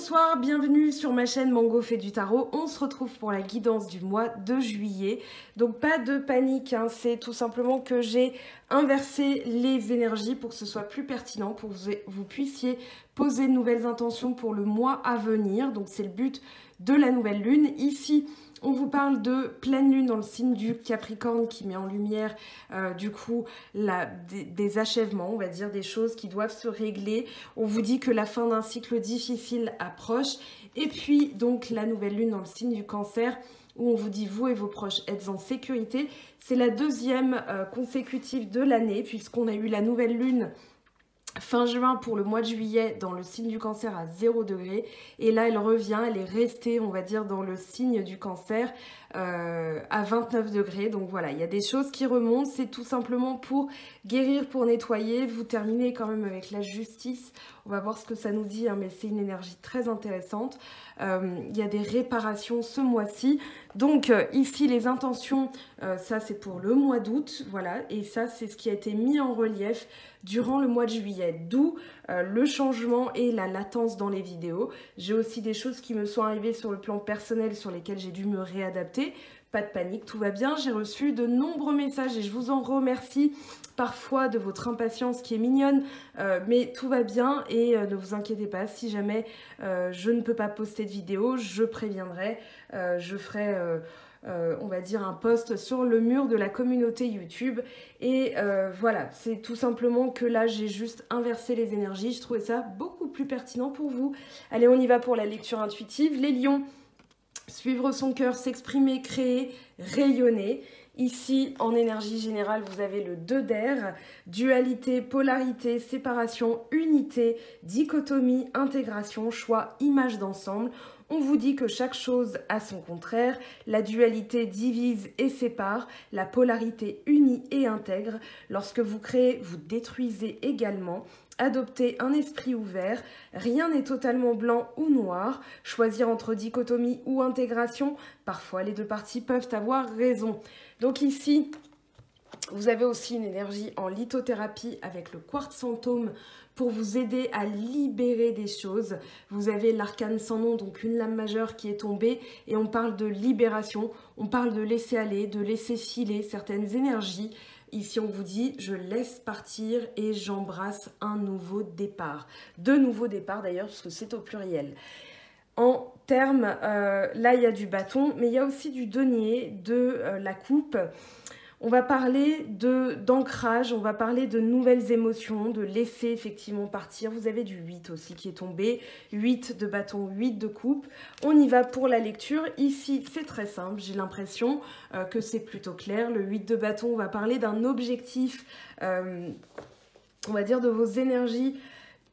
Bonsoir, bienvenue sur ma chaîne Mango fait du tarot. On se retrouve pour la guidance du mois de juillet. Donc pas de panique, hein, c'est tout simplement que j'ai inversé les énergies pour que ce soit plus pertinent, pour que vous puissiez poser de nouvelles intentions pour le mois à venir. Donc c'est le but de la nouvelle lune. Ici, on vous parle de pleine lune dans le signe du Capricorne qui met en lumière du coup des achèvements, on va dire des choses qui doivent se régler. On vous dit que la fin d'un cycle difficile approche. Et puis donc la nouvelle lune dans le signe du Cancer où on vous dit vous et vos proches êtes en sécurité. C'est la deuxième consécutive de l'année puisqu'on a eu la nouvelle lune fin juin pour le mois de juillet dans le signe du Cancer à 0 degré et là elle revient, elle est restée on va dire dans le signe du Cancer à 29 degrés. Donc voilà, il y a des choses qui remontent, c'est tout simplement pour guérir, pour nettoyer. Vous terminez quand même avec la justice, on va voir ce que ça nous dit, hein, mais c'est une énergie très intéressante. Il y a des réparations ce mois-ci. Donc ici les intentions, ça c'est pour le mois d'août, voilà, et ça c'est ce qui a été mis en relief durant le mois de juillet, d'où le changement et la latence dans les vidéos. J'ai aussi des choses qui me sont arrivées sur le plan personnel sur lesquelles j'ai dû me réadapter. Pas de panique, tout va bien. J'ai reçu de nombreux messages et je vous en remercie parfois de votre impatience qui est mignonne, mais tout va bien et ne vous inquiétez pas, si jamais je ne peux pas poster de vidéo, je préviendrai, je ferai on va dire un post sur le mur de la communauté YouTube et voilà, c'est tout simplement que là j'ai juste inversé les énergies, je trouvais ça beaucoup plus pertinent pour vous. Allez, on y va pour la lecture intuitive. Les lions, suivre son cœur, s'exprimer, créer, rayonner. Ici, en énergie générale, vous avez le 2 d'air, dualité, polarité, séparation, unité, dichotomie, intégration, choix, image d'ensemble. On vous dit que chaque chose a son contraire, la dualité divise et sépare, la polarité unit et intègre. Lorsque vous créez, vous détruisez également. Adopter un esprit ouvert, rien n'est totalement blanc ou noir, choisir entre dichotomie ou intégration, parfois les deux parties peuvent avoir raison. Donc ici, vous avez aussi une énergie en lithothérapie avec le quartz fantôme pour vous aider à libérer des choses. Vous avez l'arcane sans nom, donc une lame majeure qui est tombée et on parle de libération, on parle de laisser aller, de laisser filer certaines énergies. Ici, on vous dit, je laisse partir et j'embrasse un nouveau départ. De nouveaux départs d'ailleurs, parce que c'est au pluriel. En termes, là, il y a du bâton, mais il y a aussi du denier, de la coupe. On va parler d'ancrage, on va parler de nouvelles émotions, de laisser effectivement partir. Vous avez du 8 aussi qui est tombé, 8 de bâton, 8 de coupe. On y va pour la lecture. Ici, c'est très simple, j'ai l'impression que c'est plutôt clair. Le 8 de bâton, on va parler d'un objectif, on va dire de vos énergies,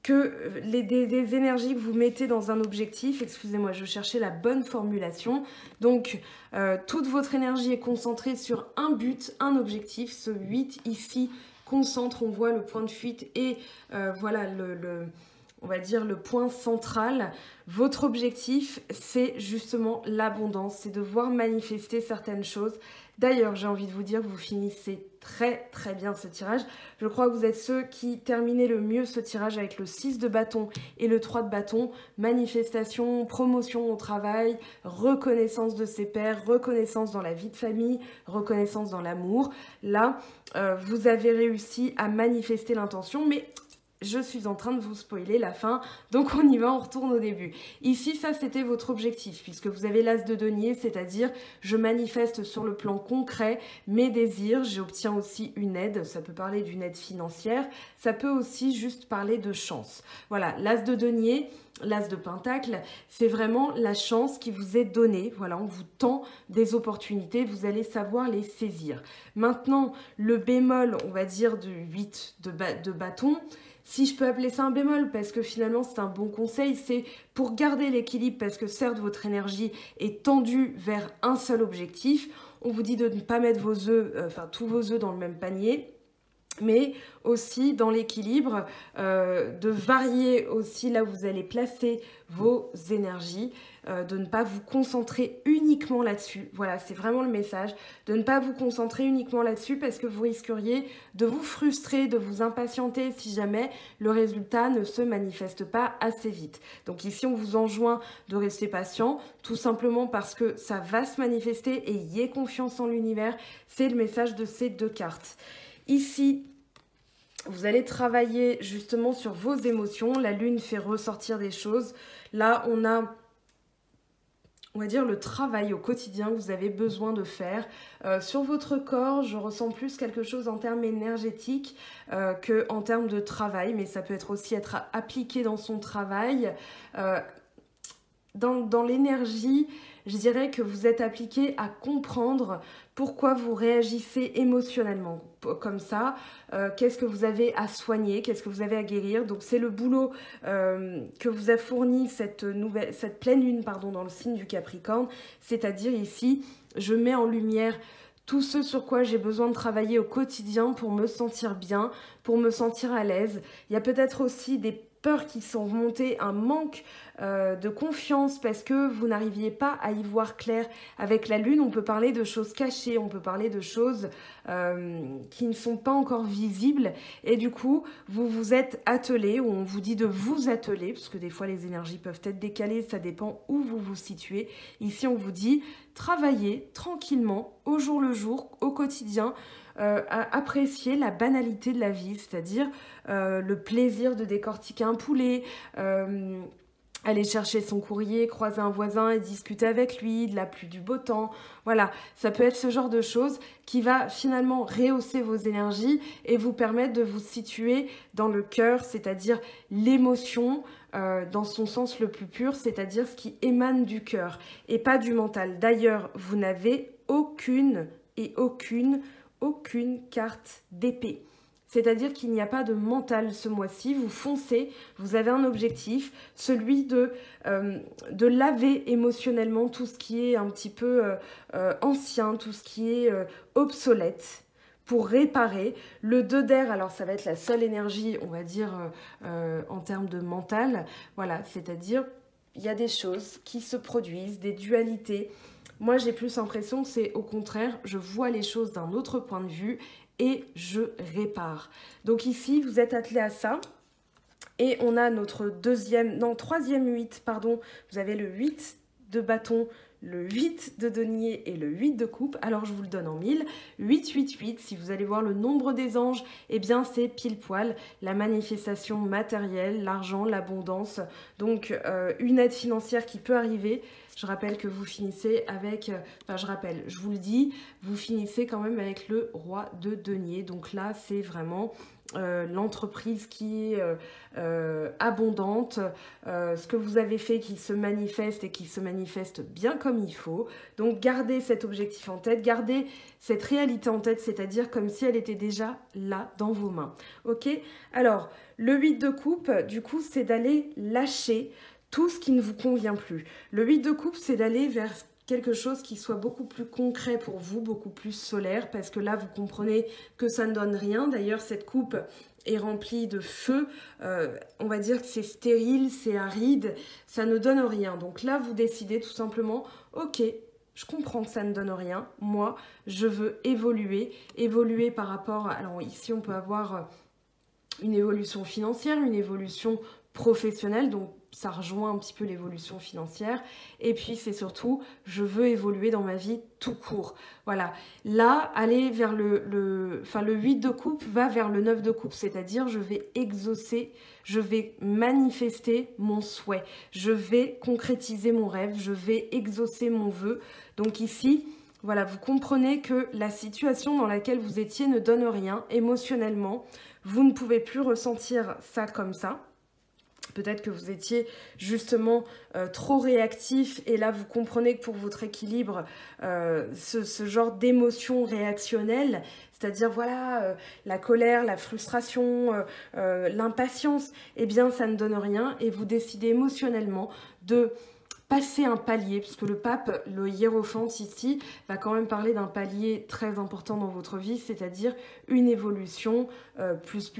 que des énergies que vous mettez dans un objectif, excusez-moi, je cherchais la bonne formulation. Donc, toute votre énergie est concentrée sur un but, un objectif. Ce 8 ici concentre, on voit le point de fuite et voilà on va dire le point central. Votre objectif, c'est justement l'abondance, c'est de voir manifester certaines choses. D'ailleurs, j'ai envie de vous dire que vous finissez très très bien ce tirage. Je crois que vous êtes ceux qui terminez le mieux ce tirage avec le 6 de bâton et le 3 de bâton. Manifestation, promotion au travail, reconnaissance de ses pairs, reconnaissance dans la vie de famille, reconnaissance dans l'amour. Là, vous avez réussi à manifester l'intention, mais je suis en train de vous spoiler la fin, donc on y va, on retourne au début. Ici, ça c'était votre objectif, puisque vous avez l'as de denier, c'est-à-dire je manifeste sur le plan concret mes désirs, j'obtiens aussi une aide, ça peut parler d'une aide financière, ça peut aussi juste parler de chance. Voilà, l'as de denier, l'as de pentacle, c'est vraiment la chance qui vous est donnée. Voilà, on vous tend des opportunités, vous allez savoir les saisir. Maintenant, le bémol, on va dire du 8 de bâton, si je peux appeler ça un bémol, parce que finalement c'est un bon conseil, c'est pour garder l'équilibre, parce que certes votre énergie est tendue vers un seul objectif, on vous dit de ne pas mettre vos œufs, enfin tous vos œufs dans le même panier. mais aussi dans l'équilibre, de varier aussi là où vous allez placer vos énergies, de ne pas vous concentrer uniquement là-dessus. Voilà, c'est vraiment le message, de ne pas vous concentrer uniquement là-dessus parce que vous risqueriez de vous frustrer, de vous impatienter si jamais le résultat ne se manifeste pas assez vite. Donc ici, on vous enjoint de rester patient, tout simplement parce que ça va se manifester et ayez confiance en l'univers. C'est le message de ces deux cartes. Ici, vous allez travailler justement sur vos émotions. La lune fait ressortir des choses. Là, on va dire, le travail au quotidien que vous avez besoin de faire. Sur votre corps, je ressens plus quelque chose en termes énergétiques qu'en termes de travail, mais ça peut aussi être appliqué dans son travail. Dans l'énergie, je dirais que vous êtes appliqué à comprendre pourquoi vous réagissez émotionnellement comme ça, qu'est-ce que vous avez à soigner, qu'est-ce que vous avez à guérir. Donc c'est le boulot que vous a fourni cette pleine lune dans le signe du Capricorne, c'est-à-dire ici, je mets en lumière tout ce sur quoi j'ai besoin de travailler au quotidien pour me sentir bien, pour me sentir à l'aise. Il y a peut-être aussi des peurs qui sont remontées, un manque de confiance parce que vous n'arriviez pas à y voir clair. Avec la lune, on peut parler de choses cachées, on peut parler de choses qui ne sont pas encore visibles et du coup, vous vous êtes attelé ou on vous dit de vous atteler parce que des fois les énergies peuvent être décalées, ça dépend où vous vous situez. Ici, on vous dit travaillez tranquillement au jour le jour, au quotidien, à apprécier la banalité de la vie, c'est-à-dire le plaisir de décortiquer un poulet, aller chercher son courrier, croiser un voisin et discuter avec lui, de la pluie, du beau temps. Voilà, ça peut être ce genre de choses qui va finalement rehausser vos énergies et vous permettre de vous situer dans le cœur, c'est-à-dire l'émotion dans son sens le plus pur, c'est-à-dire ce qui émane du cœur et pas du mental. D'ailleurs, vous n'avez aucune carte d'épée. C'est-à-dire qu'il n'y a pas de mental ce mois-ci, vous foncez, vous avez un objectif, celui de laver émotionnellement tout ce qui est un petit peu ancien, tout ce qui est obsolète, pour réparer. Le 2 d'air, alors ça va être la seule énergie, on va dire, en termes de mental, voilà, c'est-à-dire il y a des choses qui se produisent, des dualités. Moi, j'ai plus l'impression que c'est au contraire, je vois les choses d'un autre point de vue et je répare. Donc ici, vous êtes attelé à ça. Et on a notre troisième 8, pardon. Vous avez le 8 de bâton, le 8 de denier et le 8 de coupe. Alors, je vous le donne en 1000. 8, 8, 8. Si vous allez voir le nombre des anges, eh bien, c'est pile poil la manifestation matérielle, l'argent, l'abondance. Donc, une aide financière qui peut arriver. Je rappelle que vous finissez avec, je vous le dis, vous finissez quand même avec le roi de denier. Donc là, c'est vraiment l'entreprise qui est abondante, ce que vous avez fait qui se manifeste et qui se manifeste bien comme il faut. Donc gardez cet objectif en tête, gardez cette réalité en tête, c'est-à-dire comme si elle était déjà là dans vos mains. Ok? Alors, le 8 de coupe, du coup, c'est d'aller lâcher tout ce qui ne vous convient plus. Le 8 de coupe, c'est d'aller vers quelque chose qui soit beaucoup plus concret pour vous, beaucoup plus solaire, parce que là, vous comprenez que ça ne donne rien. D'ailleurs, cette coupe est remplie de feu. On va dire que c'est stérile, c'est aride, ça ne donne rien. Donc là, vous décidez tout simplement, ok, je comprends que ça ne donne rien. Moi, je veux évoluer par rapport à... Alors ici, on peut avoir une évolution financière, une évolution professionnelle, donc ça rejoint un petit peu l'évolution financière. Et puis, c'est surtout, je veux évoluer dans ma vie tout court. Voilà. Là, aller vers le 8 de coupe va vers le 9 de coupe, c'est-à-dire je vais exaucer, je vais manifester mon souhait, je vais concrétiser mon rêve, je vais exaucer mon vœu. Donc ici, voilà, vous comprenez que la situation dans laquelle vous étiez ne donne rien émotionnellement. Vous ne pouvez plus ressentir ça comme ça. Peut-être que vous étiez justement trop réactif et là vous comprenez que pour votre équilibre, ce genre d'émotion réactionnelle, c'est-à-dire voilà la colère, la frustration, l'impatience, eh bien ça ne donne rien et vous décidez émotionnellement de passer un palier, puisque le pape, le hiérophante ici, va quand même parler d'un palier très important dans votre vie, c'est-à-dire une évolution plus,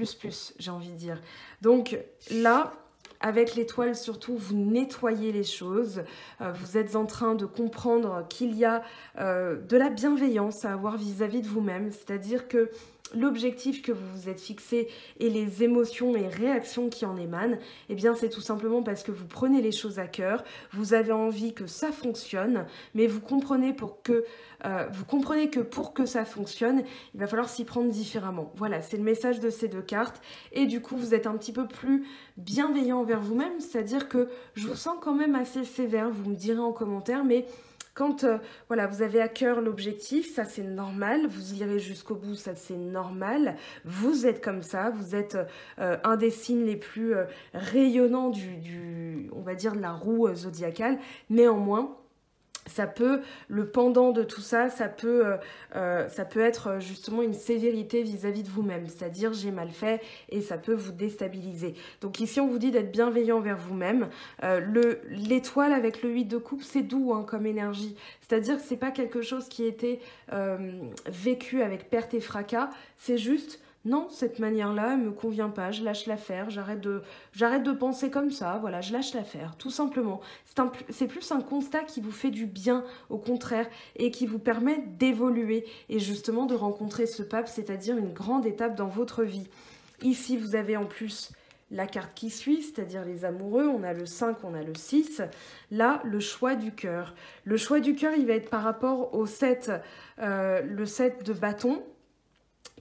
j'ai envie de dire. Donc là, avec l'étoile surtout, vous nettoyez les choses, vous êtes en train de comprendre qu'il y a de la bienveillance à avoir vis-à-vis de vous-même, c'est-à-dire que l'objectif que vous vous êtes fixé et les émotions et réactions qui en émanent, eh bien c'est tout simplement parce que vous prenez les choses à cœur, vous avez envie que ça fonctionne, mais vous comprenez que pour que ça fonctionne, il va falloir s'y prendre différemment. Voilà, c'est le message de ces deux cartes. Et du coup, vous êtes un petit peu plus bienveillant envers vous-même, c'est-à-dire que je vous sens quand même assez sévère, vous me direz en commentaire, mais quand voilà, vous avez à cœur l'objectif, ça c'est normal, vous irez jusqu'au bout, ça c'est normal, vous êtes comme ça, vous êtes un des signes les plus rayonnants on va dire, de la roue zodiacale. Néanmoins, ça peut, le pendant de tout ça, ça peut être justement une sévérité vis-à-vis de vous-même, c'est-à-dire j'ai mal fait et ça peut vous déstabiliser. Donc ici on vous dit d'être bienveillant envers vous-même. L'étoile avec le 8 de coupe, c'est doux hein, comme énergie, c'est-à-dire que c'est pas quelque chose qui était vécu avec perte et fracas, c'est juste... Non, cette manière-là, elle me convient pas, je lâche l'affaire, j'arrête de penser comme ça, voilà, je lâche l'affaire, tout simplement. C'est plus un constat qui vous fait du bien, au contraire, et qui vous permet d'évoluer et justement de rencontrer ce pape, c'est-à-dire une grande étape dans votre vie. Ici, vous avez en plus la carte qui suit, c'est-à-dire les amoureux, on a le 5, on a le 6. Là, le choix du cœur. Le choix du cœur, il va être par rapport au 7, le 7 de bâton,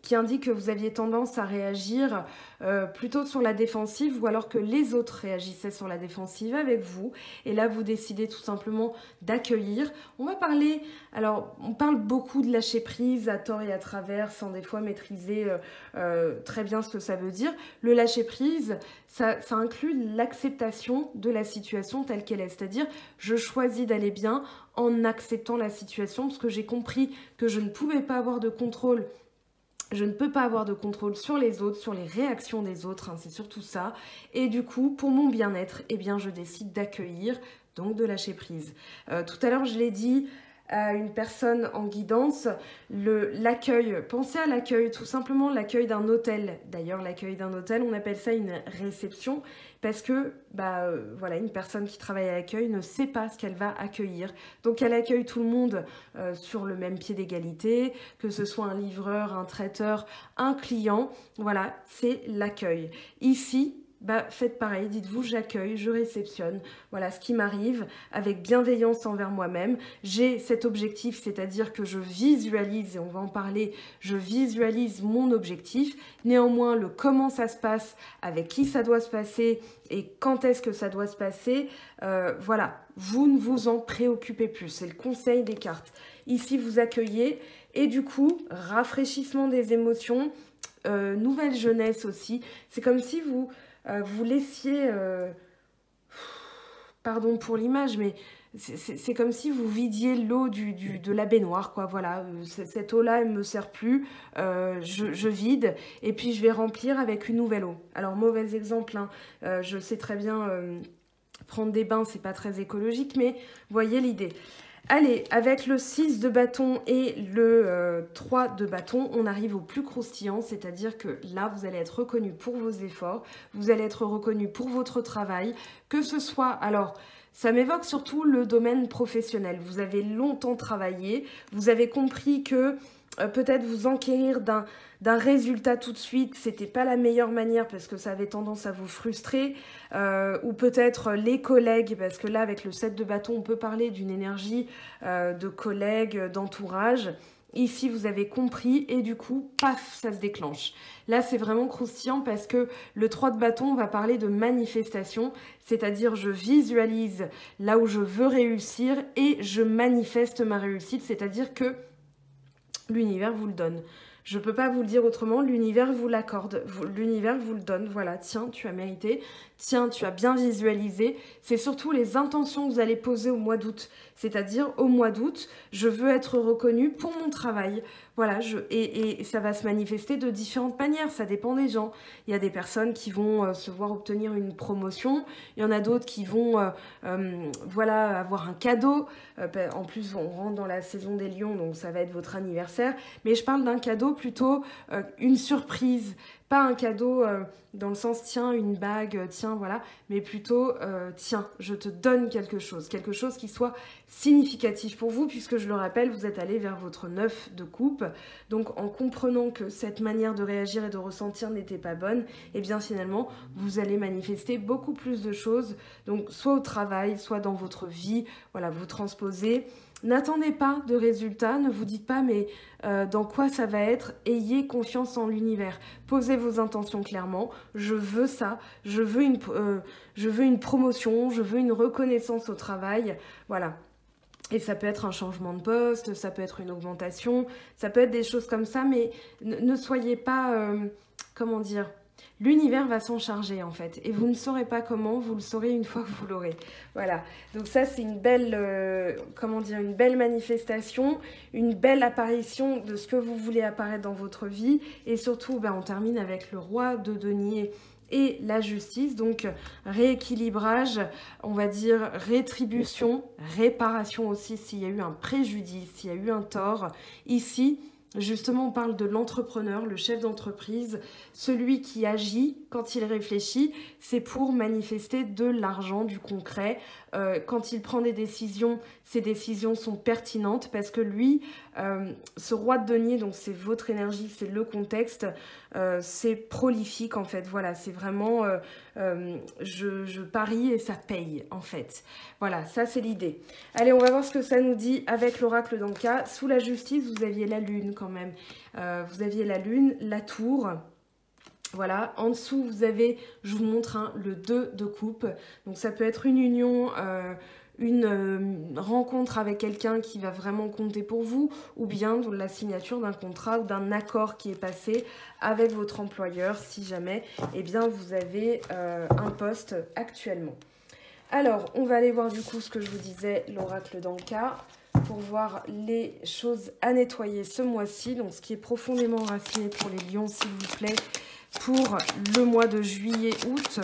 qui indique que vous aviez tendance à réagir plutôt sur la défensive ou alors que les autres réagissaient sur la défensive avec vous. Et là, vous décidez tout simplement d'accueillir. On va parler, alors on parle beaucoup de lâcher prise à tort et à travers sans des fois maîtriser très bien ce que ça veut dire. Le lâcher prise, ça inclut l'acceptation de la situation telle qu'elle est. C'est-à-dire, je choisis d'aller bien en acceptant la situation parce que j'ai compris que je ne pouvais pas avoir de contrôle. Je ne peux pas avoir de contrôle sur les autres, sur les réactions des autres, hein, c'est surtout ça. Et du coup, pour mon bien-être, eh bien, je décide d'accueillir, donc de lâcher prise. Tout à l'heure, je l'ai dit à une personne en guidance, l'accueil, pensez à l'accueil, tout simplement l'accueil d'un hôtel. D'ailleurs, l'accueil d'un hôtel, on appelle ça une réception, parce que voilà, une personne qui travaille à l'accueil ne sait pas ce qu'elle va accueillir. Donc elle accueille tout le monde sur le même pied d'égalité, que ce soit un livreur, un traiteur, un client. Voilà, c'est l'accueil. Ici, faites pareil, dites-vous j'accueille, je réceptionne, voilà ce qui m'arrive avec bienveillance envers moi-même. J'ai cet objectif, c'est-à-dire que je visualise, et on va en parler, je visualise mon objectif. Néanmoins, le comment ça se passe, avec qui ça doit se passer et quand est-ce que ça doit se passer, voilà, vous ne vous en préoccupez plus, c'est le conseil des cartes. Ici, vous accueillez et du coup, rafraîchissement des émotions, nouvelle jeunesse aussi. C'est comme si vous laissiez, pardon pour l'image, mais c'est comme si vous vidiez l'eau de la baignoire, quoi. Voilà, cette eau-là, elle ne me sert plus, je vide, et puis je vais remplir avec une nouvelle eau. Alors, mauvais exemple, hein, je sais très bien, prendre des bains, c'est pas très écologique, mais voyez l'idée. Allez, avec le 6 de bâton et le 3 de bâton, on arrive au plus croustillant, c'est-à-dire que là, vous allez être reconnu pour vos efforts, vous allez être reconnu pour votre travail, que ce soit, alors, ça m'évoque surtout le domaine professionnel. Vous avez longtemps travaillé, vous avez compris que peut-être vous enquérir d'un résultat tout de suite, c'était pas la meilleure manière parce que ça avait tendance à vous frustrer, ou peut-être les collègues, parce que là avec le 7 de bâton on peut parler d'une énergie de collègues, d'entourage. Ici vous avez compris et du coup paf, ça se déclenche. Là c'est vraiment croustillant parce que le 3 de bâton va parler de manifestation, c'est-à-dire je visualise là où je veux réussir et je manifeste ma réussite, c'est-à-dire que l'univers vous le donne. Je peux pas vous le dire autrement, l'univers vous l'accorde, l'univers vous le donne. Voilà, tiens, tu as mérité, tiens, tu as bien visualisé. C'est surtout les intentions que vous allez poser au mois d'août. C'est-à-dire, au mois d'août, je veux être reconnue pour mon travail. Voilà, et ça va se manifester de différentes manières, ça dépend des gens. Il y a des personnes qui vont se voir obtenir une promotion, il y en a d'autres qui vont voilà, avoir un cadeau. En plus, on rentre dans la saison des lions, donc ça va être votre anniversaire. Mais je parle d'un cadeau plutôt une surprise, pas un cadeau dans le sens tiens, une bague, tiens, voilà, mais plutôt tiens, je te donne quelque chose qui soit significatif pour vous, puisque je le rappelle, vous êtes allé vers votre 9 de coupe. Donc en comprenant que cette manière de réagir et de ressentir n'était pas bonne, et bien finalement, vous allez manifester beaucoup plus de choses, donc soit au travail, soit dans votre vie, voilà, vous transposez. N'attendez pas de résultats, ne vous dites pas mais dans quoi ça va être, ayez confiance en l'univers. Posez vos intentions clairement, je veux ça, je veux une promotion, je veux une reconnaissance au travail, voilà. Et ça peut être un changement de poste, ça peut être une augmentation, ça peut être des choses comme ça, mais ne soyez pas, comment dire, l'univers va s'en charger en fait. Et vous ne saurez pas comment, vous le saurez une fois que vous l'aurez. Voilà, donc ça c'est une belle, comment dire, une belle manifestation, une belle apparition de ce que vous voulez apparaître dans votre vie. Et surtout, on termine avec le roi de denier et la justice, donc rééquilibrage, on va dire rétribution, réparation aussi s'il y a eu un préjudice, s'il y a eu un tort. Ici, justement, on parle de l'entrepreneur, le chef d'entreprise, celui qui agit quand il réfléchit, c'est pour manifester de l'argent, du concret. Quand il prend des décisions, ces décisions sont pertinentes parce que lui, ce roi de denier, donc c'est votre énergie, c'est le contexte, c'est prolifique en fait. Voilà, c'est vraiment, je parie et ça paye en fait. Voilà, ça c'est l'idée. Allez, on va voir ce que ça nous dit avec l'oracle dans le cas. Sous la justice, vous aviez la lune quand même. Vous aviez la lune, la tour. Voilà, en dessous, vous avez, je vous montre, le 2 de coupe. Donc ça peut être une union, une rencontre avec quelqu'un qui va vraiment compter pour vous, ou bien la signature d'un contrat ou d'un accord qui est passé avec votre employeur, si jamais, eh bien, vous avez un poste actuellement. Alors, on va aller voir du coup ce que je vous disais, l'oracle dans le cas, pour voir les choses à nettoyer ce mois-ci. Donc, ce qui est profondément enraciné pour les lions, s'il vous plaît, pour le mois de juillet-août.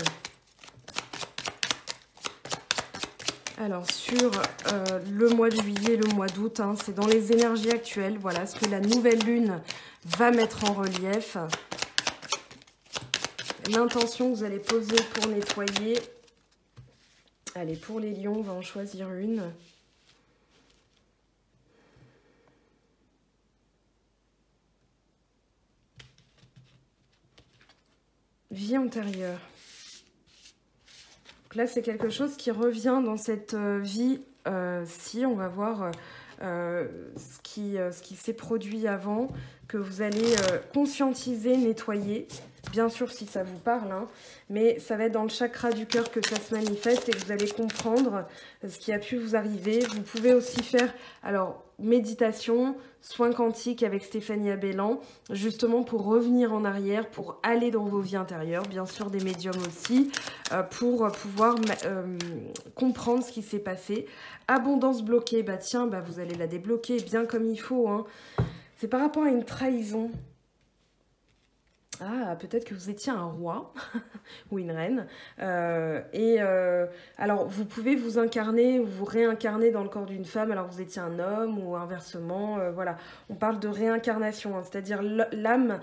Alors, sur le mois de juillet, le mois d'août, hein, c'est dans les énergies actuelles. Voilà ce que la nouvelle lune va mettre en relief. L'intention que vous allez poser pour nettoyer. Allez, pour les lions, on va en choisir une. Vie antérieure. Donc là, c'est quelque chose qui revient dans cette vie. Si on va voir ce qui s'est produit avant, que vous allez conscientiser, nettoyer. Bien sûr, si ça vous parle, hein, mais ça va être dans le chakra du cœur que ça se manifeste et que vous allez comprendre ce qui a pu vous arriver. Vous pouvez aussi faire, alors, méditation, soins quantiques avec Stéphanie Abellan, justement pour revenir en arrière, pour aller dans vos vies intérieures, bien sûr des médiums aussi, pour pouvoir comprendre ce qui s'est passé. Abondance bloquée, bah tiens, bah vous allez la débloquer bien comme il faut, hein. C'est par rapport à une trahison. Ah, peut-être que vous étiez un roi ou une reine. Alors, vous pouvez vous incarner ou vous réincarner dans le corps d'une femme alors que vous étiez un homme ou inversement. Voilà, on parle de réincarnation, hein, c'est-à-dire l'âme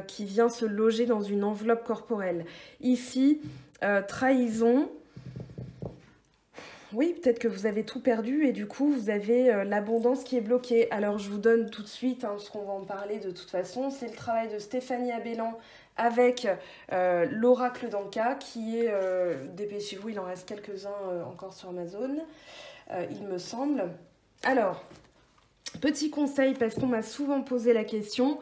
qui vient se loger dans une enveloppe corporelle. Ici, trahison. Oui, peut-être que vous avez tout perdu et du coup, vous avez l'abondance qui est bloquée. Alors, je vous donne tout de suite, hein, parce qu'on va en parler de toute façon, c'est le travail de Stéphanie Abellan avec l'oracle d'Anka qui est, dépêchez-vous, il en reste quelques-uns encore sur Amazon, il me semble. Alors, Petit conseil, parce qu'on m'a souvent posé la question,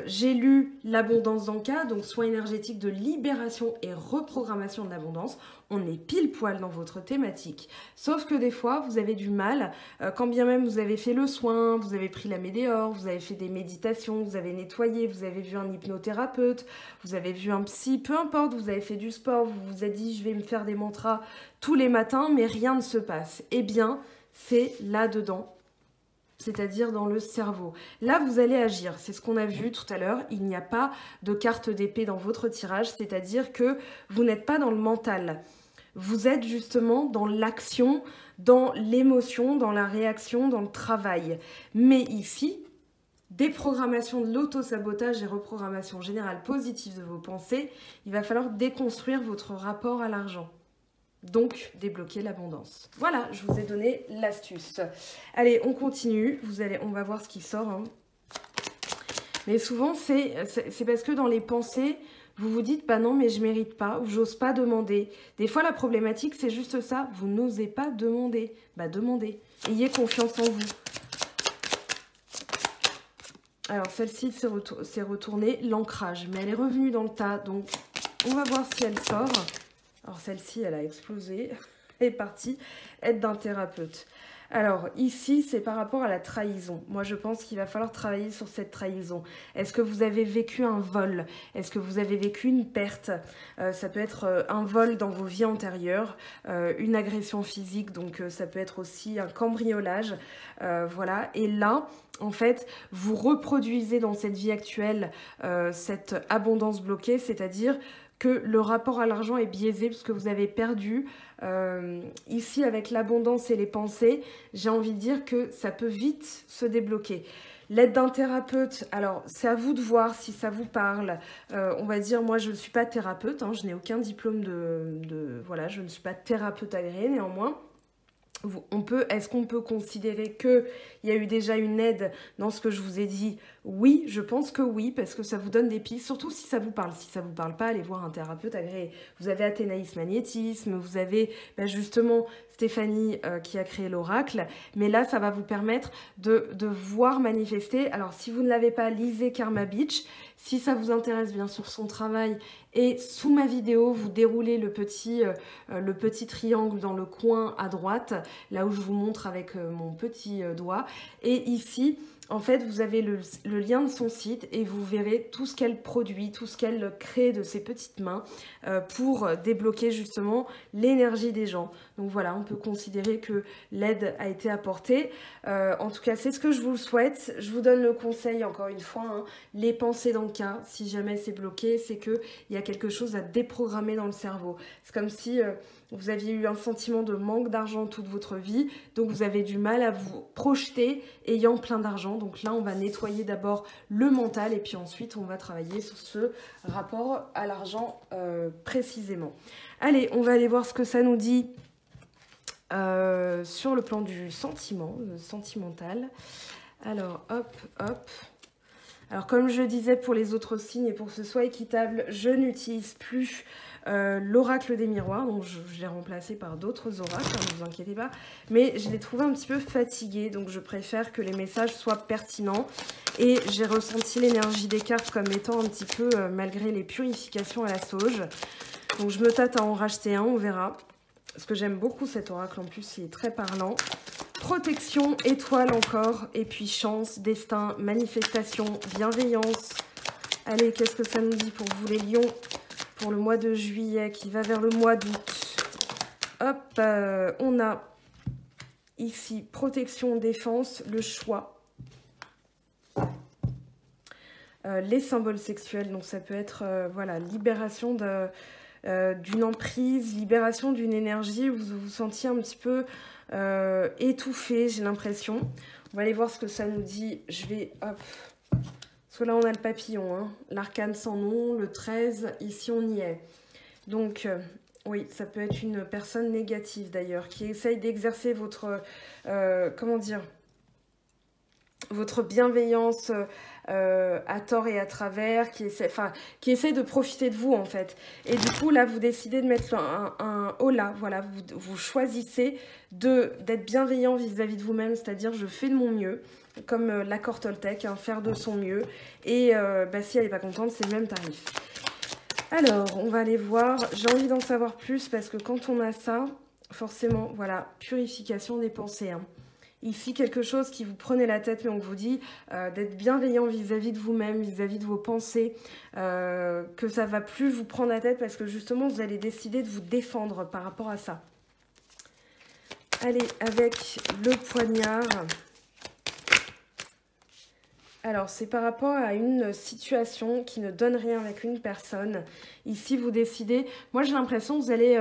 j'ai lu l'abondance d'Anka, donc soins énergétiques de libération et reprogrammation de l'abondance. On est pile poil dans votre thématique. Sauf que des fois, vous avez du mal, quand bien même vous avez fait le soin, vous avez pris la médéore, vous avez fait des méditations, vous avez nettoyé, vous avez vu un hypnothérapeute, vous avez vu un psy, peu importe, vous avez fait du sport, vous vous êtes dit je vais me faire des mantras tous les matins, mais rien ne se passe. Eh bien, c'est là-dedans. C'est-à-dire dans le cerveau. Là, vous allez agir. C'est ce qu'on a vu tout à l'heure. Il n'y a pas de carte d'épée dans votre tirage, c'est-à-dire que vous n'êtes pas dans le mental. Vous êtes justement dans l'action, dans l'émotion, dans la réaction, dans le travail. Mais ici, déprogrammation de l'auto-sabotage et reprogrammation générale positive de vos pensées, il va falloir déconstruire votre rapport à l'argent. Donc, débloquer l'abondance. Voilà, je vous ai donné l'astuce. Allez, on continue. On va voir ce qui sort. Hein. Mais souvent, c'est parce que dans les pensées, vous vous dites, bah non, mais je mérite pas, ou j'ose pas demander. Des fois, la problématique, c'est juste ça. Vous n'osez pas demander. Bah, demandez. Ayez confiance en vous. Alors, celle-ci s'est retournée, l'ancrage. Mais elle est revenue dans le tas. Donc, on va voir si elle sort. Alors celle-ci, elle a explosé, elle est partie, aide d'un thérapeute. Alors ici, c'est par rapport à la trahison. Moi, je pense qu'il va falloir travailler sur cette trahison. Est-ce que vous avez vécu un vol? Est-ce que vous avez vécu une perte? Ça peut être un vol dans vos vies antérieures, une agression physique, donc ça peut être aussi un cambriolage. Voilà, et là, en fait, vous reproduisez dans cette vie actuelle cette abondance bloquée, c'est-à-dire que le rapport à l'argent est biaisé parce que vous avez perdu. Ici, avec l'abondance et les pensées, j'ai envie de dire que ça peut vite se débloquer. L'aide d'un thérapeute, alors c'est à vous de voir si ça vous parle. On va dire, moi je ne suis pas thérapeute, hein, je n'ai aucun diplôme voilà, je ne suis pas thérapeute agréé néanmoins. Est-ce qu'on peut considérer qu'il y a eu déjà une aide dans ce que je vous ai dit? Oui, je pense que oui, parce que ça vous donne des pistes, surtout si ça vous parle. Si ça ne vous parle pas, allez voir un thérapeute agréé. Vous avez Athénaïs Magnétisme, vous avez justement Stéphanie qui a créé l'oracle, mais là, ça va vous permettre de voir manifester. Alors, si vous ne l'avez pas, lisez Karma Beach. Si ça vous intéresse, bien sûr, son travail, et sous ma vidéo, vous déroulez le petit triangle dans le coin à droite, là où je vous montre avec mon petit doigt. Et ici, en fait, vous avez le lien de son site et vous verrez tout ce qu'elle produit, tout ce qu'elle crée de ses petites mains pour débloquer justement l'énergie des gens. Donc voilà, on peut considérer que l'aide a été apportée. En tout cas, c'est ce que je vous souhaite. Je vous donne le conseil, encore une fois, hein, les pensées dans le cas, si jamais c'est bloqué, c'est qu'il y a quelque chose à déprogrammer dans le cerveau. C'est comme si vous aviez eu un sentiment de manque d'argent toute votre vie, donc vous avez du mal à vous projeter ayant plein d'argent. Donc là, on va nettoyer d'abord le mental et puis ensuite, on va travailler sur ce rapport à l'argent précisément. Allez, on va aller voir ce que ça nous dit sur le plan du sentiment, sentimental. Alors, hop, hop. Alors, comme je disais pour les autres signes et pour que ce soit équitable, je n'utilise plus l'oracle des miroirs. Donc, je l'ai remplacé par d'autres oracles, hein, ne vous inquiétez pas. Mais je l'ai trouvé un petit peu fatigué, donc je préfère que les messages soient pertinents. Et j'ai ressenti l'énergie des cartes comme étant un petit peu, malgré les purifications à la sauge. Donc, je me tâte à en racheter un, on verra. Parce que j'aime beaucoup cet oracle, en plus, il est très parlant. Protection, étoile encore, et puis chance, destin, manifestation, bienveillance. Allez, qu'est-ce que ça nous dit pour vous les lions pour le mois de juillet qui va vers le mois d'août? Hop, on a ici protection, défense, le choix. Les symboles sexuels, donc ça peut être voilà, libération d'une emprise, libération d'une énergie où vous vous sentiez un petit peu étouffé, j'ai l'impression. On va aller voir ce que ça nous dit. Je vais, hop, parce que là on a le papillon, hein. L'arcane sans nom, le 13, ici on y est. Donc, oui, ça peut être une personne négative d'ailleurs, qui essaye d'exercer votre, comment dire, votre bienveillance à tort et à travers, qui essaie de profiter de vous en fait. Et du coup là vous décidez de mettre un holà, voilà, vous choisissez d'être bienveillant vis-à-vis de vous-même, c'est-à-dire je fais de mon mieux, comme l'accord Toltec, hein, faire de son mieux, et si elle n'est pas contente, c'est le même tarif. Alors, on va aller voir, j'ai envie d'en savoir plus, parce que quand on a ça, forcément, voilà, purification des pensées, hein. Ici, quelque chose qui vous prenait la tête, mais on vous dit d'être bienveillant vis-à-vis de vous-même, vis-à-vis de vos pensées, que ça va plus vous prendre la tête parce que justement, vous allez décider de vous défendre par rapport à ça. Allez, avec le poignard. Alors, c'est par rapport à une situation qui ne donne rien avec une personne. Ici, vous décidez... Moi, j'ai l'impression que vous allez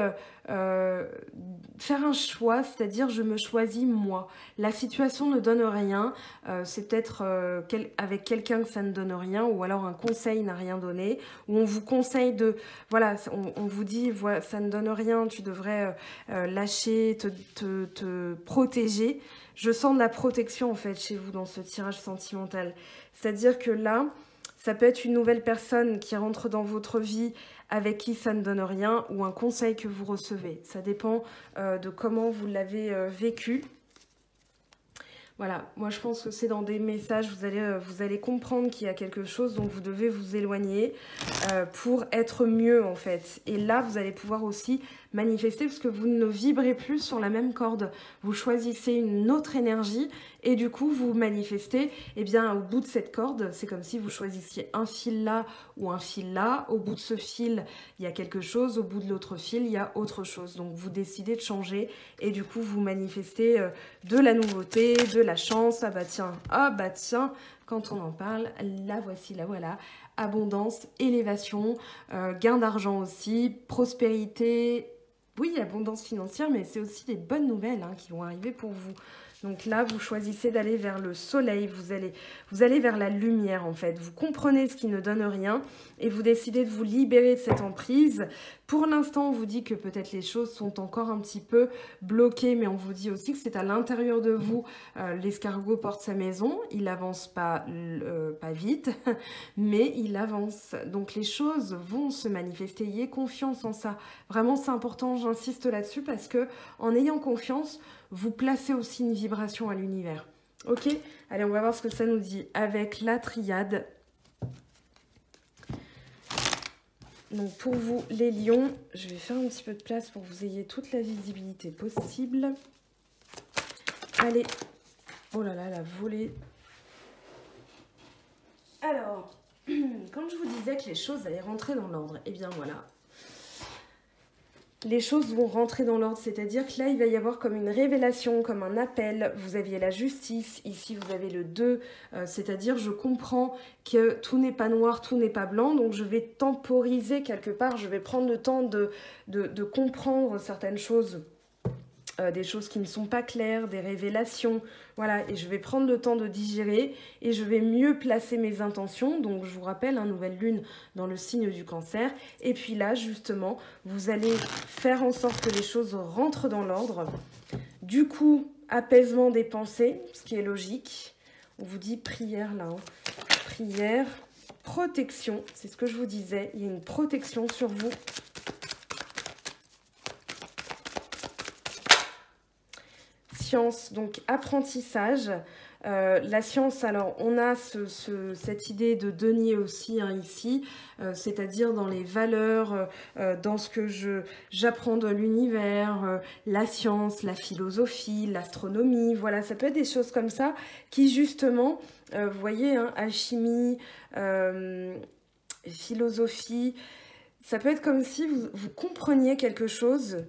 faire un choix, c'est-à-dire je me choisis moi. La situation ne donne rien. C'est peut-être avec quelqu'un que ça ne donne rien, ou alors un conseil n'a rien donné, ou on vous conseille de... Voilà, on vous dit, voilà, ça ne donne rien, tu devrais lâcher, te protéger. Je sens de la protection en fait chez vous dans ce tirage sentimental. C'est-à-dire que là, ça peut être une nouvelle personne qui rentre dans votre vie avec qui ça ne donne rien ou un conseil que vous recevez. Ça dépend de comment vous l'avez vécu. Voilà, moi je pense que c'est dans des messages, vous allez comprendre qu'il y a quelque chose dont vous devez vous éloigner pour être mieux en fait. Et là, vous allez pouvoir aussi manifester parce que vous ne vibrez plus sur la même corde. Vous choisissez une autre énergie et du coup, vous manifestez, eh bien, au bout de cette corde, c'est comme si vous choisissiez un fil là ou un fil là. Au bout de ce fil, il y a quelque chose. Au bout de l'autre fil, il y a autre chose. Donc, vous décidez de changer et du coup, vous manifestez de la nouveauté, de la chance. Ah bah tiens, quand on en parle, la voici, la voilà. Abondance, élévation, gain d'argent aussi, prospérité. Oui, abondance financière, mais c'est aussi des bonnes nouvelles hein, qui vont arriver pour vous. Donc là, vous choisissez d'aller vers le soleil, vous allez vers la lumière en fait. Vous comprenez ce qui ne donne rien et vous décidez de vous libérer de cette emprise. Pour l'instant, on vous dit que peut-être les choses sont encore un petit peu bloquées, mais on vous dit aussi que c'est à l'intérieur de vous. L'escargot porte sa maison, il avance pas vite, mais il avance. Donc les choses vont se manifester, ayez confiance en ça. Vraiment, c'est important, j'insiste là-dessus parce que en ayant confiance, vous placez aussi une vibration à l'univers. Ok? Allez, on va voir ce que ça nous dit avec la triade. Donc pour vous, les lions, je vais faire un petit peu de place pour que vous ayez toute la visibilité possible. Allez. Oh là là, la volée. Alors, quand je vous disais que les choses allaient rentrer dans l'ordre, eh bien voilà. Les choses vont rentrer dans l'ordre, c'est-à-dire que là, il va y avoir comme une révélation, comme un appel. Vous aviez la justice, ici vous avez le 2, c'est-à-dire je comprends que tout n'est pas noir, tout n'est pas blanc, donc je vais temporiser quelque part, je vais prendre le temps de comprendre certaines choses. Des choses qui ne sont pas claires, des révélations, voilà, et je vais prendre le temps de digérer et je vais mieux placer mes intentions. Donc je vous rappelle, nouvelle lune dans le signe du Cancer, et puis là justement vous allez faire en sorte que les choses rentrent dans l'ordre. Du coup, apaisement des pensées, ce qui est logique. On vous dit prière là, hein. Prière, protection, c'est ce que je vous disais, il y a une protection sur vous. Science, donc apprentissage. La science, alors on a cette idée de denier aussi hein, ici, c'est-à-dire dans les valeurs, dans ce que j'apprends de l'univers, la science, la philosophie, l'astronomie, voilà, ça peut être des choses comme ça qui justement, vous voyez, hein, alchimie, philosophie, ça peut être comme si vous compreniez quelque chose.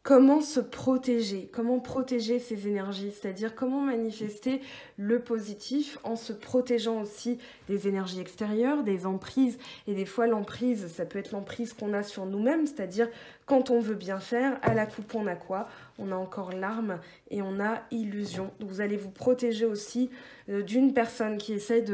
Comment se protéger? Comment protéger ces énergies? C'est-à-dire comment manifester le positif en se protégeant aussi des énergies extérieures, des emprises. Et des fois, l'emprise, ça peut être l'emprise qu'on a sur nous-mêmes. C'est-à-dire quand on veut bien faire, à la coupe, on a quoi? On a encore l'arme et on a illusion. Donc, vous allez vous protéger aussi d'une personne qui essaie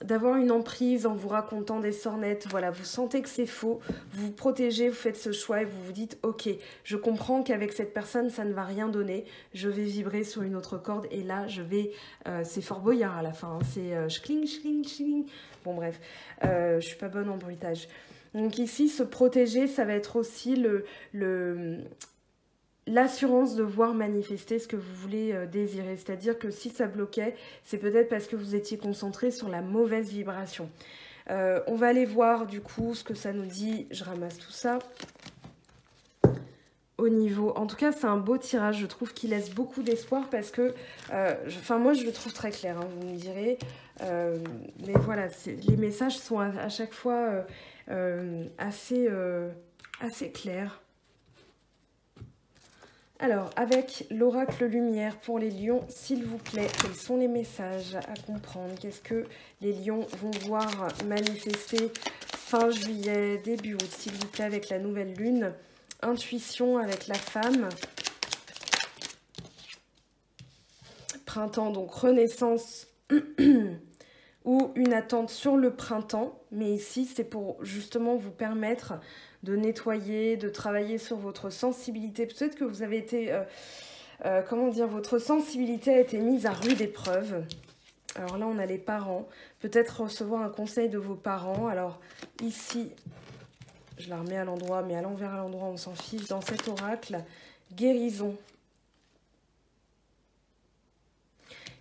d'avoir une emprise en vous racontant des sornettes. Voilà, vous sentez que c'est faux, vous vous protégez, vous faites ce choix et vous vous dites « Ok, je comprends qu'avec cette personne, ça ne va rien donner. Je vais vibrer sur une autre corde et là, je vais... c'est Fort Boyard à la fin, hein, c'est schling, schling, schling. Bon bref, je suis pas bonne en bruitage. Donc ici, se protéger, ça va être aussi l'assurance de voir manifester ce que vous voulez désirer. C'est-à-dire que si ça bloquait, c'est peut-être parce que vous étiez concentré sur la mauvaise vibration. On va aller voir du coup ce que ça nous dit. Je ramasse tout ça. Au niveau... En tout cas, c'est un beau tirage. Je trouve qu'il laisse beaucoup d'espoir parce que... moi, je le trouve très clair, hein, vous me direz. Mais voilà, les messages sont à chaque fois assez clairs. Alors, avec l'oracle lumière pour les lions, s'il vous plaît, quels sont les messages à comprendre? Qu'est-ce que les lions vont voir manifester fin juillet, début août, s'il vous plaît, avec la nouvelle lune? Intuition avec la femme. Printemps, donc renaissance ou une attente sur le printemps. Mais ici, c'est pour justement vous permettre de nettoyer, de travailler sur votre sensibilité. Peut-être que vous avez été... comment dire, votre sensibilité a été mise à rude épreuve. Alors là, on a les parents. Peut-être recevoir un conseil de vos parents. Alors ici, je la remets à l'endroit, mais à l'envers à l'endroit, on s'en fiche. Dans cet oracle, guérison.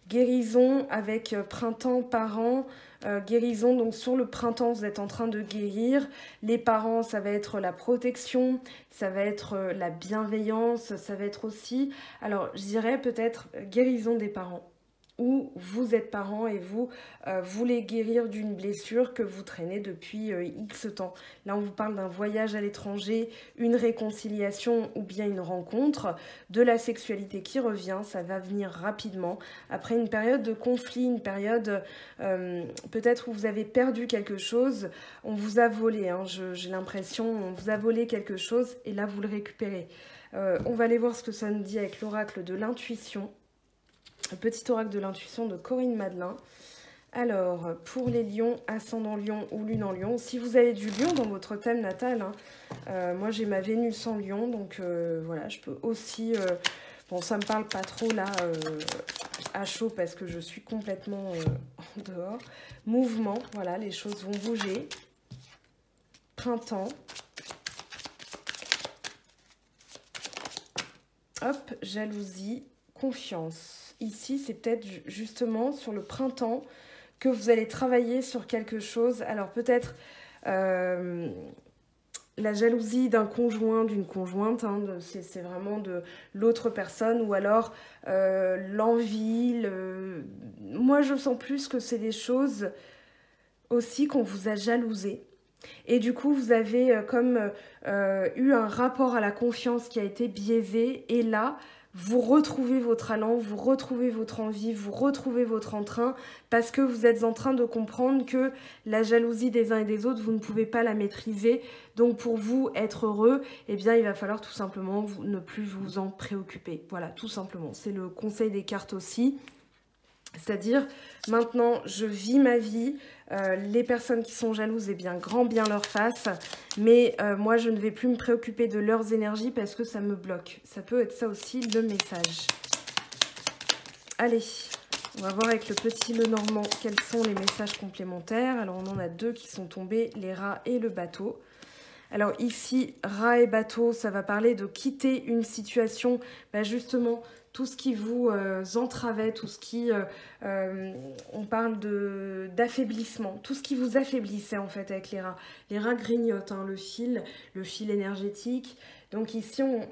Guérison avec printemps, parents. Guérison, donc sur le printemps, vous êtes en train de guérir. Les parents, ça va être la protection, ça va être la bienveillance, ça va être aussi... Alors, je dirais peut-être guérison des parents. Ou vous êtes parent et vous voulez guérir d'une blessure que vous traînez depuis X temps. Là, on vous parle d'un voyage à l'étranger, une réconciliation ou bien une rencontre, de la sexualité qui revient, ça va venir rapidement. Après une période de conflit, une période peut-être où vous avez perdu quelque chose, on vous a volé, hein, j'ai l'impression, on vous a volé quelque chose et là, vous le récupérez. On va aller voir ce que ça nous dit avec l'oracle de l'intuition. Le petit oracle de l'intuition de Corinne Madelin. Alors, pour les lions, ascendant lion ou lune en lion, si vous avez du lion dans votre thème natal, hein, moi j'ai ma Vénus en lion, donc voilà, je peux aussi... bon, ça me parle pas trop là, à chaud, parce que je suis complètement en dehors. Mouvement, voilà, les choses vont bouger. Printemps. Hop, jalousie, confiance. Ici, c'est peut-être justement sur le printemps que vous allez travailler sur quelque chose. Alors peut-être la jalousie d'un conjoint, d'une conjointe, hein, c'est vraiment de l'autre personne, ou alors l'envie. Moi, je sens plus que c'est des choses aussi qu'on vous a jalousé. Et du coup, vous avez comme eu un rapport à la confiance qui a été biaisé. Et là, vous retrouvez votre allant, vous retrouvez votre envie, vous retrouvez votre entrain, parce que vous êtes en train de comprendre que la jalousie des uns et des autres, vous ne pouvez pas la maîtriser. Donc pour vous être heureux, eh bien il va falloir tout simplement ne plus vous en préoccuper. Voilà, tout simplement. C'est le conseil des cartes aussi. C'est-à-dire, maintenant, je vis ma vie. Les personnes qui sont jalouses, eh bien, grand bien leur face. Mais moi, je ne vais plus me préoccuper de leurs énergies parce que ça me bloque. Ça peut être ça aussi, le message. Allez, on va voir avec le petit Lenormand quels sont les messages complémentaires. Alors, on en a deux qui sont tombés, les rats et le bateau. Alors ici, rat et bateau, ça va parler de quitter une situation, justement, tout ce qui vous entravait, tout ce qui, on parle d'affaiblissement, tout ce qui vous affaiblissait en fait avec les rats. Les rats grignotent, hein, le fil énergétique. Donc ici, vous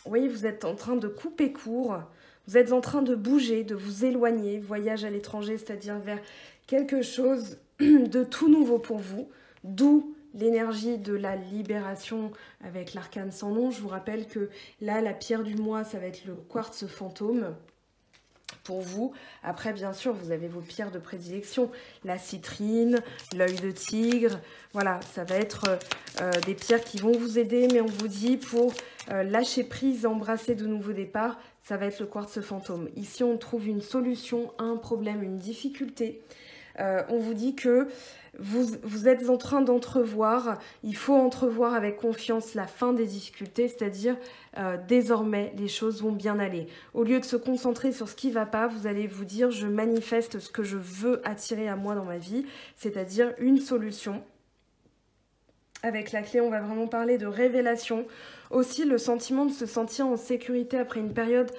voyez, vous êtes en train de couper court, vous êtes en train de bouger, de vous éloigner, voyage à l'étranger, c'est-à-dire vers quelque chose de tout nouveau pour vous, d'où l'énergie de la libération avec l'arcane sans nom. Je vous rappelle que là, la pierre du mois, ça va être le quartz fantôme pour vous. Après, bien sûr, vous avez vos pierres de prédilection. La citrine, l'œil de tigre. Voilà, ça va être des pierres qui vont vous aider. Mais on vous dit pour lâcher prise, embrasser de nouveaux départs, ça va être le quartz fantôme. Ici, on trouve une solution à un problème, une difficulté. On vous dit que vous êtes en train d'entrevoir, il faut entrevoir avec confiance la fin des difficultés, c'est-à-dire désormais les choses vont bien aller. Au lieu de se concentrer sur ce qui ne va pas, vous allez vous dire je manifeste ce que je veux attirer à moi dans ma vie, c'est-à-dire une solution. Avec la clé, on va vraiment parler de révélation. Aussi, le sentiment de se sentir en sécurité après une période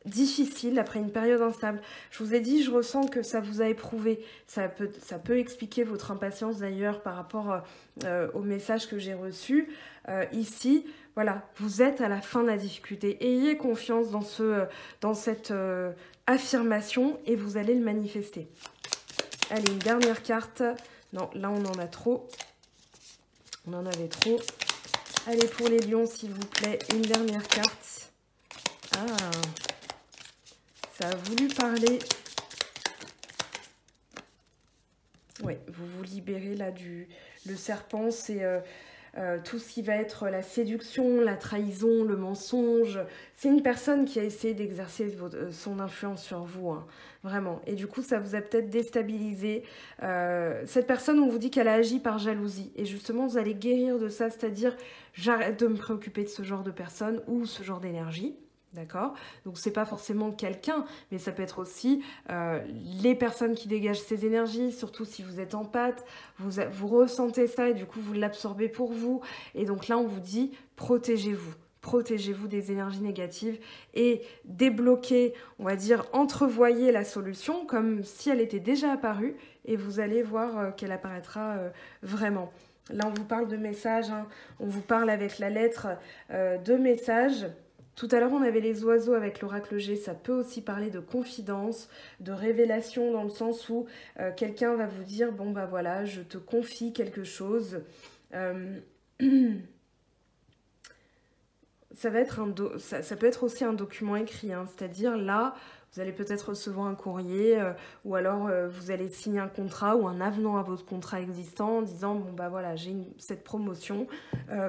difficile, après une période instable. Je vous ai dit, je ressens que ça vous a éprouvé. Ça peut expliquer votre impatience d'ailleurs par rapport au message que j'ai reçu. Ici, voilà, vous êtes à la fin de la difficulté. Ayez confiance dans cette affirmation et vous allez le manifester. Allez, une dernière carte. Non, là on en a trop. On en avait trop. Allez, pour les lions, s'il vous plaît, une dernière carte. Ah, ça a voulu parler. Oui, vous vous libérez là le serpent, c'est tout ce qui va être la séduction, la trahison, le mensonge. C'est une personne qui a essayé d'exercer son influence sur vous, hein, vraiment. Et du coup, ça vous a peut-être déstabilisé. Cette personne, on vous dit qu'elle a agi par jalousie. Et justement, vous allez guérir de ça, c'est-à-dire j'arrête de me préoccuper de ce genre de personne ou ce genre d'énergie. D'accord? Donc, c'est pas forcément quelqu'un, mais ça peut être aussi les personnes qui dégagent ces énergies, surtout si vous êtes empathe, vous ressentez ça et du coup, vous l'absorbez pour vous. Et donc là, on vous dit, protégez-vous. Protégez-vous des énergies négatives et débloquez, on va dire, entrevoyez la solution comme si elle était déjà apparue et vous allez voir qu'elle apparaîtra vraiment. Là, on vous parle de messages, hein, on vous parle avec la lettre de messages. Tout à l'heure, on avait les oiseaux avec l'oracle G. Ça peut aussi parler de confidence, de révélation, dans le sens où quelqu'un va vous dire « Bon, bah voilà, je te confie quelque chose. » Ça peut être aussi un document écrit, hein, c'est-à-dire là, vous allez peut-être recevoir un courrier ou alors vous allez signer un contrat ou un avenant à votre contrat existant en disant « Bon, bah voilà, j'ai cette promotion. »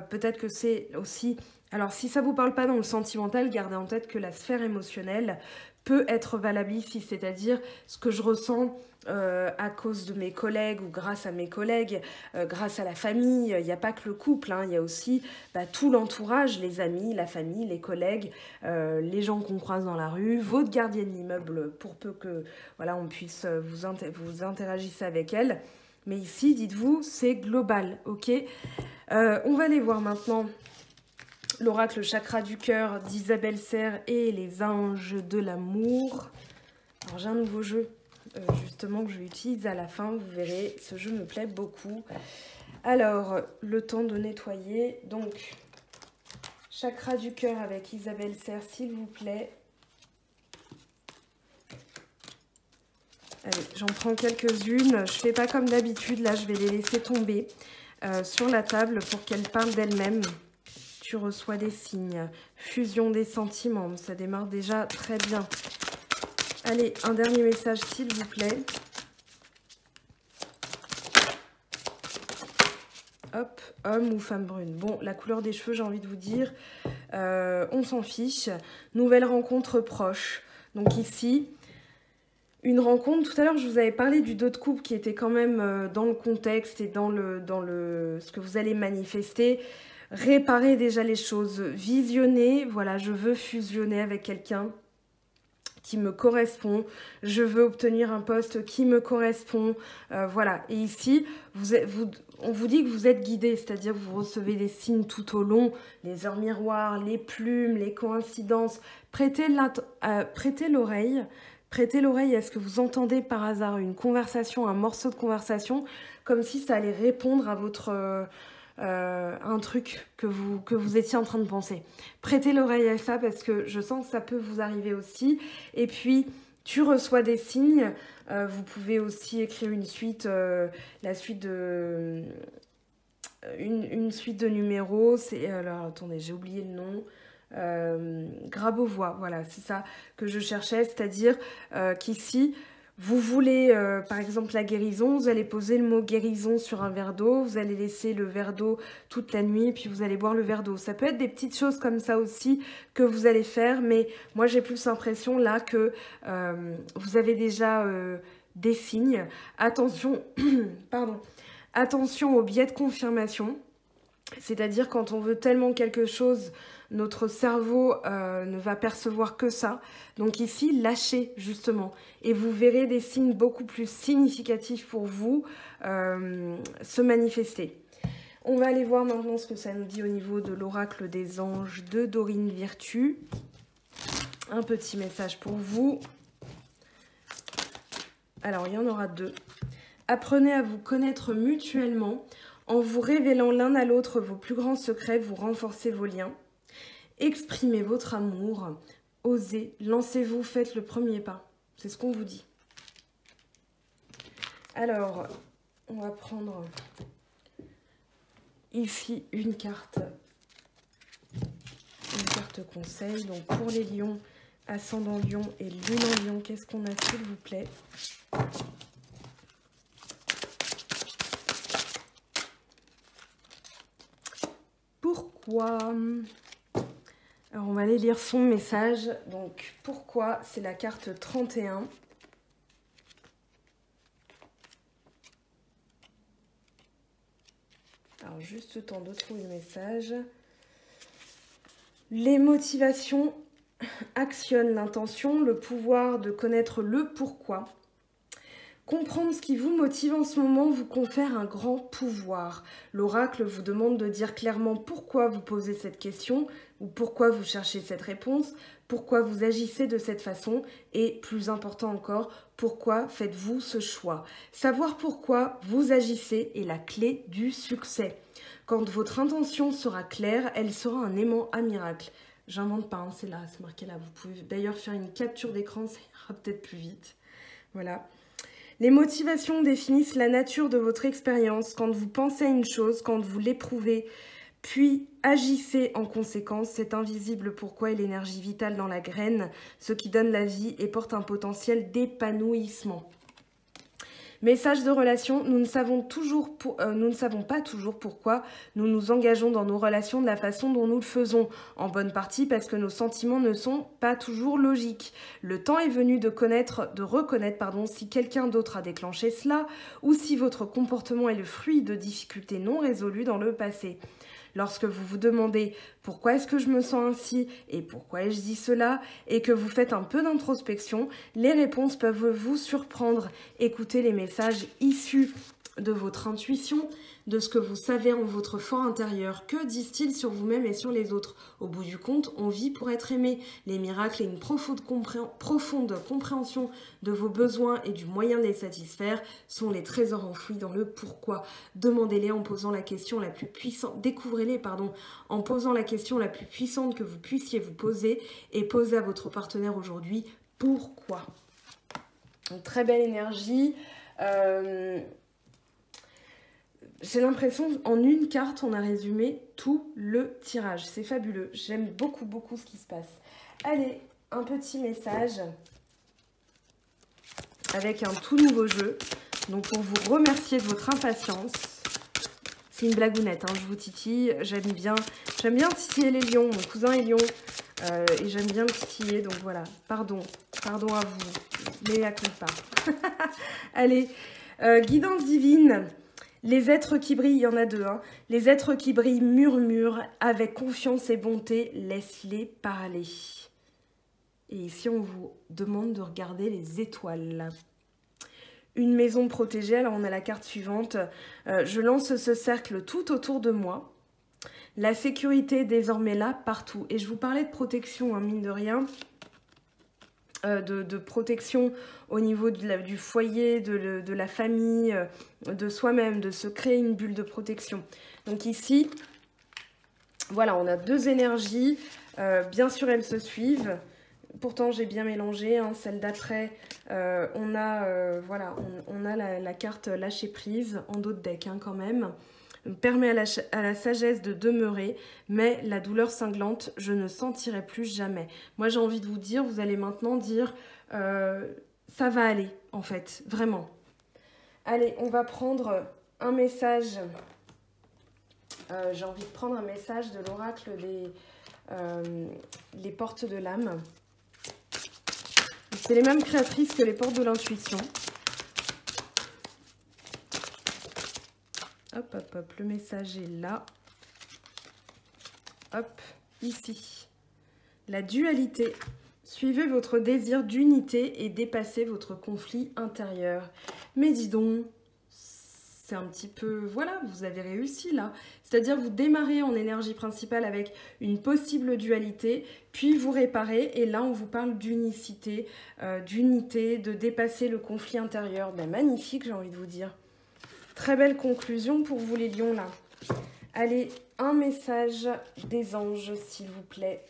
Peut-être que c'est aussi... Alors, si ça ne vous parle pas dans le sentimental, gardez en tête que la sphère émotionnelle peut être valable ici, c'est-à-dire ce que je ressens à cause de mes collègues ou grâce à mes collègues, grâce à la famille. Il n'y a pas que le couple, hein, il y a aussi tout l'entourage, les amis, la famille, les collègues, les gens qu'on croise dans la rue, votre gardienne d'immeuble, pour peu que voilà, on puisse vous interagissez avec elle. Mais ici, dites-vous, c'est global, ok? On va aller voir maintenant l'oracle chakra du cœur d'Isabelle Serre et les anges de l'amour. Alors j'ai un nouveau jeu justement que je vais utiliser à la fin, vous verrez, ce jeu me plaît beaucoup. Alors, le temps de nettoyer, donc chakra du cœur avec Isabelle Serre, s'il vous plaît. Allez, j'en prends quelques-unes, je fais pas comme d'habitude, là je vais les laisser tomber sur la table pour qu'elles parlent d'elles-mêmes. Tu reçois des signes, fusion des sentiments, ça démarre déjà très bien. Allez, un dernier message s'il vous plaît. Hop, homme ou femme brune. Bon, la couleur des cheveux, j'ai envie de vous dire, on s'en fiche. Nouvelle rencontre proche. Donc ici, une rencontre. Tout à l'heure, je vous avais parlé du dos de coupe qui était quand même dans le contexte et dans ce que vous allez manifester. Réparez déjà les choses, visionnez, voilà, je veux fusionner avec quelqu'un qui me correspond, je veux obtenir un poste qui me correspond, voilà. Et ici, on vous dit que vous êtes guidé, c'est-à-dire que vous recevez des signes tout au long, les heures miroirs, les plumes, les coïncidences. Prêtez l'oreille. Prêtez l'oreille à ce que vous entendez par hasard, une conversation, un morceau de conversation, comme si ça allait répondre à votre... un truc que vous étiez en train de penser. Prêtez l'oreille à ça parce que je sens que ça peut vous arriver aussi. Et puis, tu reçois des signes. Vous pouvez aussi écrire une suite, la suite de... Une suite de numéros. Alors, attendez, j'ai oublié le nom. Grabovoi, voilà, c'est ça que je cherchais. C'est-à-dire qu'ici... Vous voulez, par exemple, la guérison, vous allez poser le mot guérison sur un verre d'eau, vous allez laisser le verre d'eau toute la nuit, puis vous allez boire le verre d'eau. Ça peut être des petites choses comme ça aussi que vous allez faire, mais moi j'ai plus l'impression là que vous avez déjà des signes. Attention, pardon, attention aux biais de confirmation. C'est-à-dire quand on veut tellement quelque chose, notre cerveau ne va percevoir que ça. Donc ici, lâchez justement. Et vous verrez des signes beaucoup plus significatifs pour vous se manifester. On va aller voir maintenant ce que ça nous dit au niveau de l'oracle des anges de Dorine Virtue. Un petit message pour vous. Alors, il y en aura 2. Apprenez à vous connaître mutuellement. En vous révélant l'un à l'autre vos plus grands secrets, vous renforcez vos liens. Exprimez votre amour. Osez, lancez-vous, faites le premier pas. C'est ce qu'on vous dit. Alors, on va prendre ici une carte conseil. Donc, pour les lions, ascendant lion et lune en lion, qu'est-ce qu'on a, s'il vous plaît ? Pourquoi? Alors, on va aller lire son message. Donc, pourquoi? C'est la carte 31. Alors, juste le temps de trouver le message. Les motivations actionnent l'intention, le pouvoir de connaître le pourquoi. Comprendre ce qui vous motive en ce moment vous confère un grand pouvoir. L'oracle vous demande de dire clairement pourquoi vous posez cette question ou pourquoi vous cherchez cette réponse, pourquoi vous agissez de cette façon et, plus important encore, pourquoi faites-vous ce choix. Savoir pourquoi vous agissez est la clé du succès. Quand votre intention sera claire, elle sera un aimant à miracle. J'invente pas, hein, c'est là, c'est marqué là. Vous pouvez d'ailleurs faire une capture d'écran, ça ira peut-être plus vite. Voilà. Les motivations définissent la nature de votre expérience. Quand vous pensez à une chose, quand vous l'éprouvez, puis agissez en conséquence. C'est invisible pourquoi est l'énergie vitale dans la graine, ce qui donne la vie et porte un potentiel d'épanouissement. Message de relation, nous ne savons pas toujours pourquoi nous nous engageons dans nos relations de la façon dont nous le faisons, en bonne partie parce que nos sentiments ne sont pas toujours logiques. Le temps est venu de reconnaître si quelqu'un d'autre a déclenché cela ou si votre comportement est le fruit de difficultés non résolues dans le passé. Lorsque vous vous demandez pourquoi est-ce que je me sens ainsi et pourquoi ai-je dit cela et que vous faites un peu d'introspection, les réponses peuvent vous surprendre. Écoutez les messages issus de votre intuition, de ce que vous savez en votre fort intérieur. Que disent-ils sur vous-même et sur les autres? Au bout du compte, on vit pour être aimé. Les miracles et une profonde compréhension de vos besoins et du moyen de les satisfaire sont les trésors enfouis dans le pourquoi. Demandez-les en posant la question la plus puissante, découvrez-les, en posant la question la plus puissante que vous puissiez vous poser et posez à votre partenaire aujourd'hui pourquoi. Une très belle énergie. J'ai l'impression qu'en une carte, on a résumé tout le tirage. C'est fabuleux. J'aime beaucoup, beaucoup ce qui se passe. Allez, un petit message avec un tout nouveau jeu. Donc, pour vous remercier de votre impatience. C'est une blagounette, hein, je vous titille. J'aime bien titiller les lions. Mon cousin est lion. Et j'aime bien le titiller. Donc, voilà. Pardon à vous. Mais à compte pas. Allez, guidance divine. Les êtres qui brillent, il y en a 2, hein. Les êtres qui brillent murmurent avec confiance et bonté, laisse-les parler. Et ici, on vous demande de regarder les étoiles. Une maison protégée, alors on a la carte suivante. Je lance ce cercle tout autour de moi. La sécurité est désormais là, partout. Et je vous parlais de protection, hein, mine de rien. De protection au niveau du foyer, de la famille, de soi-même, de se créer une bulle de protection. Donc ici, voilà, on a 2 énergies. Bien sûr, elles se suivent. Pourtant, j'ai bien mélangé. Hein, celle d'après, on a la carte lâcher prise en dos de deck, hein, quand même. Permet à la sagesse de demeurer, mais la douleur cinglante, je ne sentirai plus jamais. Moi, j'ai envie de vous dire, vous allez maintenant dire, ça va aller, en fait, vraiment. Allez, on va prendre un message. J'ai envie de prendre un message de l'oracle les portes de l'âme. C'est les mêmes créatrices que les portes de l'intuition. Hop, hop, hop, le message est là. Hop, ici. La dualité. Suivez votre désir d'unité et dépassez votre conflit intérieur. Mais dis donc, c'est un petit peu... Voilà, vous avez réussi là. C'est-à-dire vous démarrez en énergie principale avec une possible dualité, puis vous réparez et là on vous parle d'unicité, d'unité, de dépasser le conflit intérieur. Ben, magnifique, j'ai envie de vous dire. Très belle conclusion pour vous les lions là. Allez, un message des anges s'il vous plaît.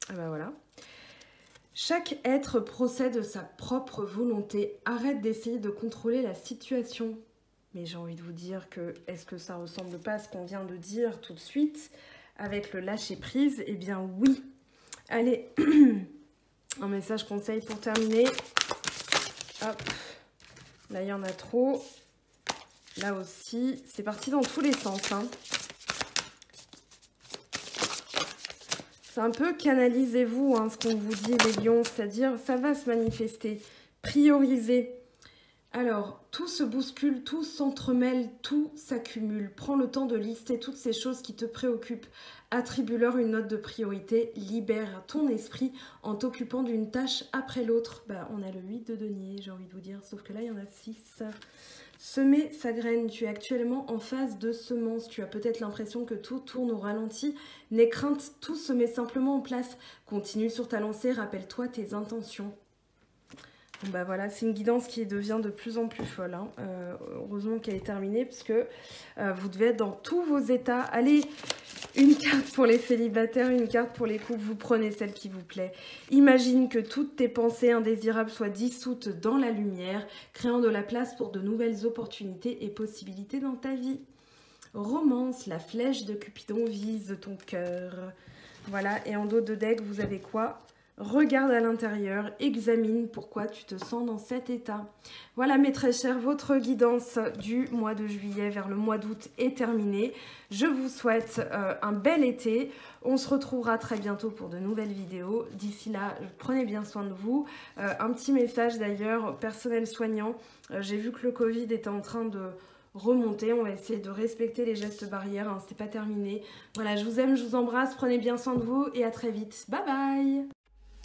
Ah ben voilà. Chaque être procède de sa propre volonté. Arrête d'essayer de contrôler la situation. Mais j'ai envie de vous dire que, est-ce que ça ressemble pas à ce qu'on vient de dire tout de suite avec le lâcher prise? Eh bien oui. Allez, un message conseil pour terminer. Hop. Là il y en a trop. Là aussi. C'est parti dans tous les sens, hein. C'est un peu canalisez-vous, hein, ce qu'on vous dit les lions, c'est-à-dire ça va se manifester. Priorisez. Alors, tout se bouscule, tout s'entremêle, tout s'accumule. Prends le temps de lister toutes ces choses qui te préoccupent. Attribue-leur une note de priorité. Libère ton esprit en t'occupant d'une tâche après l'autre. Bah, on a le 8 de denier, j'ai envie de vous dire, sauf que là, il y en a 6. Semer sa graine, tu es actuellement en phase de semence, tu as peut-être l'impression que tout tourne au ralenti, n'aie crainte, tout se met simplement en place. Continue sur ta lancée, rappelle-toi tes intentions. Bon bah voilà, c'est une guidance qui devient de plus en plus folle, hein. Heureusement qu'elle est terminée parce que vous devez être dans tous vos états. Allez, une carte pour les célibataires, une carte pour les couples, vous prenez celle qui vous plaît. Imagine que toutes tes pensées indésirables soient dissoutes dans la lumière, créant de la place pour de nouvelles opportunités et possibilités dans ta vie. Romance, la flèche de Cupidon vise ton cœur. Voilà, et en dos de deck, vous avez quoi ? Regarde à l'intérieur, examine pourquoi tu te sens dans cet état. Voilà mes très chers, votre guidance du mois de juillet vers le mois d'août est terminée. Je vous souhaite un bel été. On se retrouvera très bientôt pour de nouvelles vidéos. D'ici là, prenez bien soin de vous. Un petit message d'ailleurs, personnel soignant. J'ai vu que le Covid était en train de remonter. On va essayer de respecter les gestes barrières, hein, c'est pas terminé. Voilà, je vous aime, je vous embrasse. Prenez bien soin de vous et à très vite. Bye bye!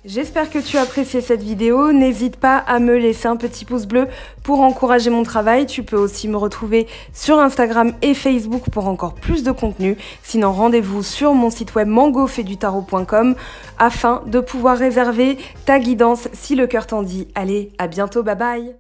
J'espère que tu as apprécié cette vidéo. N'hésite pas à me laisser un petit pouce bleu pour encourager mon travail. Tu peux aussi me retrouver sur Instagram et Facebook pour encore plus de contenu. Sinon, rendez-vous sur mon site web mangofetdutarot.com afin de pouvoir réserver ta guidance si le cœur t'en dit. Allez, à bientôt, bye bye!